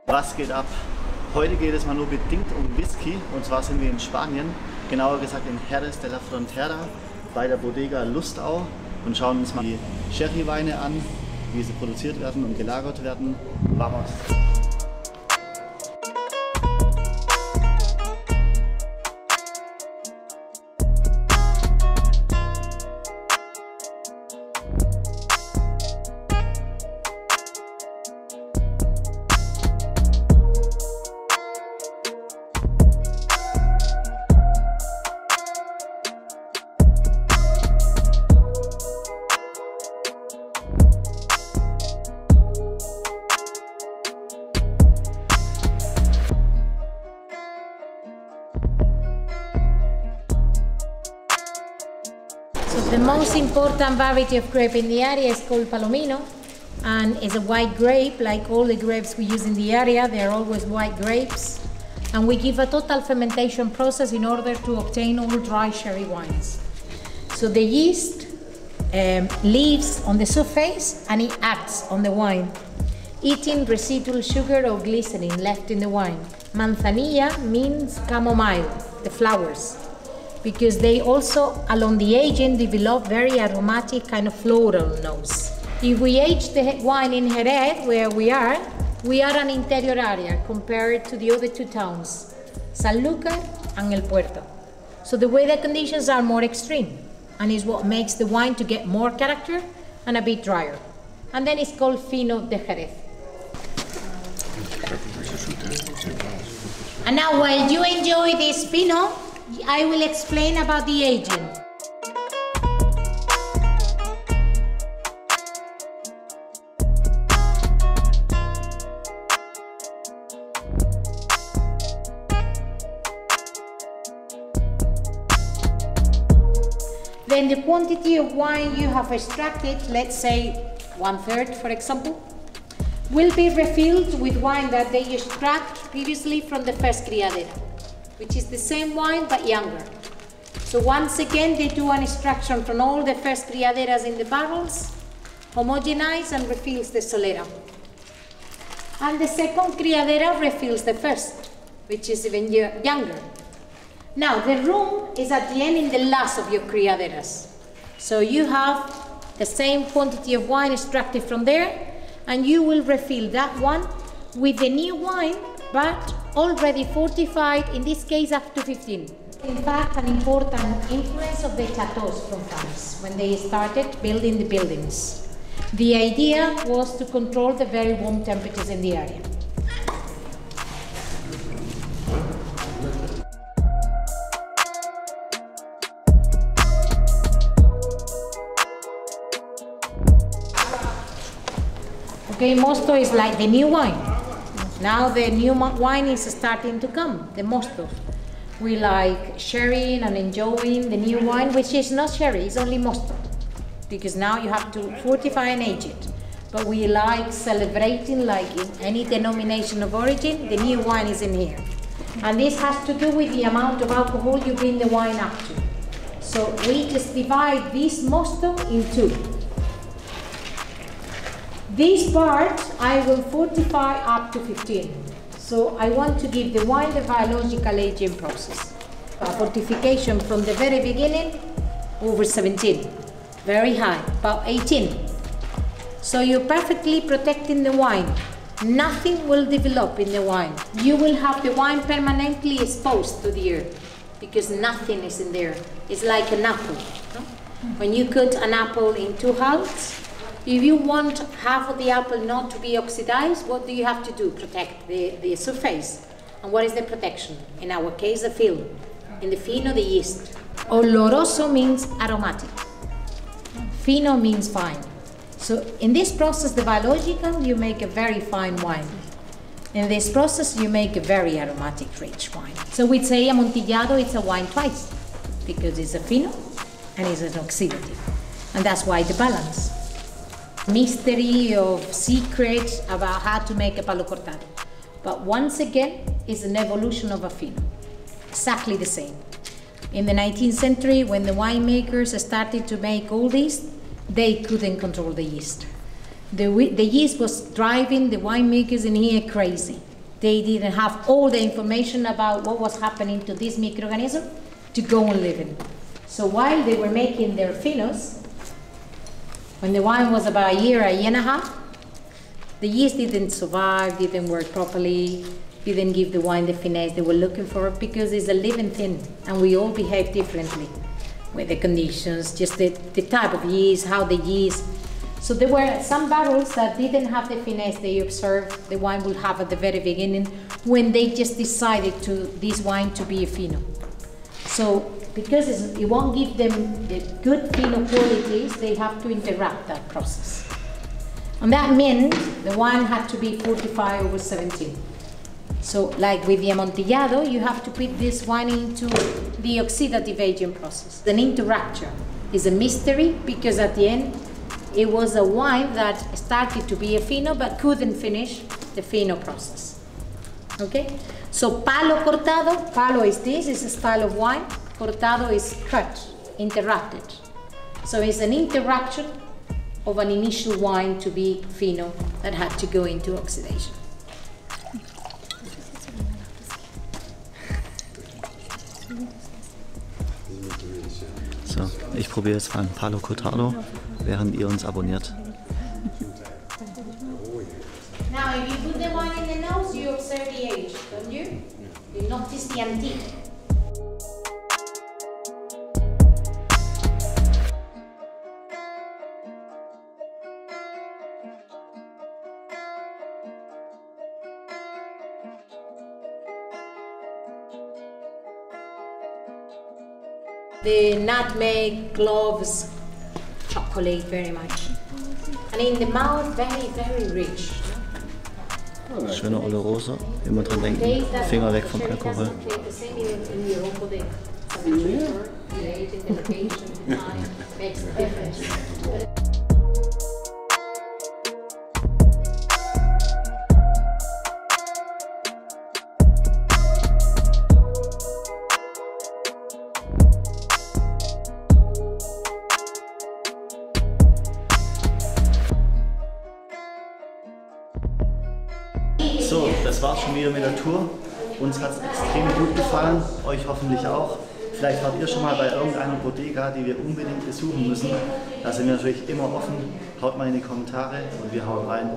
Was geht ab? Heute geht es mal nur bedingt um Whisky, und zwar sind wir in Spanien, genauer gesagt in Jerez de la Frontera bei der Bodega Lustau und schauen uns mal die Sherry-Weine an, wie sie produziert werden und gelagert werden. Vamos! The most important variety of grape in the area is called Palomino, and it's a white grape. Like all the grapes we use in the area, they are always white grapes. And we give a total fermentation process in order to obtain all dry sherry wines. So the yeast lives on the surface and it acts on the wine, eating residual sugar or glycerin left in the wine. Manzanilla means chamomile, the flowers, because they also, along the aging, develop very aromatic kind of floral notes. If we age the wine in Jerez, where we are an interior area compared to the other two towns, Sanlúcar and El Puerto. So the weather conditions are more extreme, and is what makes the wine to get more character and a bit drier. And then it's called Fino de Jerez. And now, while you enjoy this Fino, I will explain about the aging. Then the quantity of wine you have extracted, let's say 1/3 for example, will be refilled with wine that they extract previously from the first criadera, which is the same wine but younger. So once again they do an extraction from all the first criaderas in the barrels, homogenize and refills the solera. And the second criadera refills the first, which is even younger. Now the room is at the end in the last of your criaderas. So you have the same quantity of wine extracted from there, and you will refill that one with the new wine, but already fortified, in this case up to 15. In fact, an important influence of the chateaux from France when they started building the buildings. The idea was to control the very warm temperatures in the area. Okay, Mosto is like the new wine. Now the new wine is starting to come, the Mosto. We like sharing and enjoying the new wine, which is not sherry, it's only Mosto. Because now you have to fortify and age it. But we like celebrating, like in any denomination of origin, the new wine is in here. And this has to do with the amount of alcohol you bring the wine up to. So we just divide this Mosto in two. This part I will fortify up to 15. So I want to give the wine the biological aging process. A fortification from the very beginning over 17. Very high, about 18. So you're perfectly protecting the wine. Nothing will develop in the wine. You will have the wine permanently exposed to the air because nothing is in there. It's like an apple. No? When you cut an apple in two halves, if you want half of the apple not to be oxidized, what do you have to do? Protect the surface. And what is the protection? In our case, the film. In the Fino, the yeast. Oloroso means aromatic. Fino means fine. So in this process, the biological, you make a very fine wine. In this process, you make a very aromatic, rich wine. So we'd say Amontillado, it's a wine twice, because it's a Fino and it's an oxidative. And that's why the balance. Mystery of secrets about how to make a Palo Cortado. But once again, it's an evolution of a Fino. Exactly the same. In the 19th century, when the winemakers started to make all this, they couldn't control the yeast. The yeast was driving the winemakers in here crazy. they didn't have all the information about what was happening to this microorganism to go on living. So while they were making their phenos, when the wine was about a year and a half, the yeast didn't survive, didn't work properly, didn't give the wine the finesse they were looking for, because it's a living thing and we all behave differently with the conditions, just the type of yeast, how the yeast. So there were some barrels that didn't have the finesse they observed the wine would have at the very beginning when they just decided this wine to be a Fino. So because it won't give them the good Fino qualities, they have to interrupt that process. And that meant the wine had to be 45 over 17. So like with the Amontillado, you have to put this wine into the oxidative aging process. The interruption is a mystery because at the end, it was a wine that started to be a Fino but couldn't finish the Fino process. Okay? So palo cortado, palo is this, is a style of wine. Cortado is cut, interrupted. So it's an interruption of an initial wine to be Fino that had to go into oxidation. So, ich probiere jetzt mal ein Palo Cortado, während ihr uns abonniert. Now, if you put the wine in the nose, you observe the age, don't you? You notice the antique. The nutmeg, cloves, chocolate very much. And in the mouth, very, very rich. Schöne Oloroso, immer dran denken, Finger weg vom Alkohol. So, das war's schon wieder mit der Tour. Uns hat es extrem gut gefallen, euch hoffentlich auch. Vielleicht wart ihr schon mal bei irgendeiner Bodega, die wir unbedingt besuchen müssen. Da sind wir natürlich immer offen. Haut mal in die Kommentare und wir hauen rein.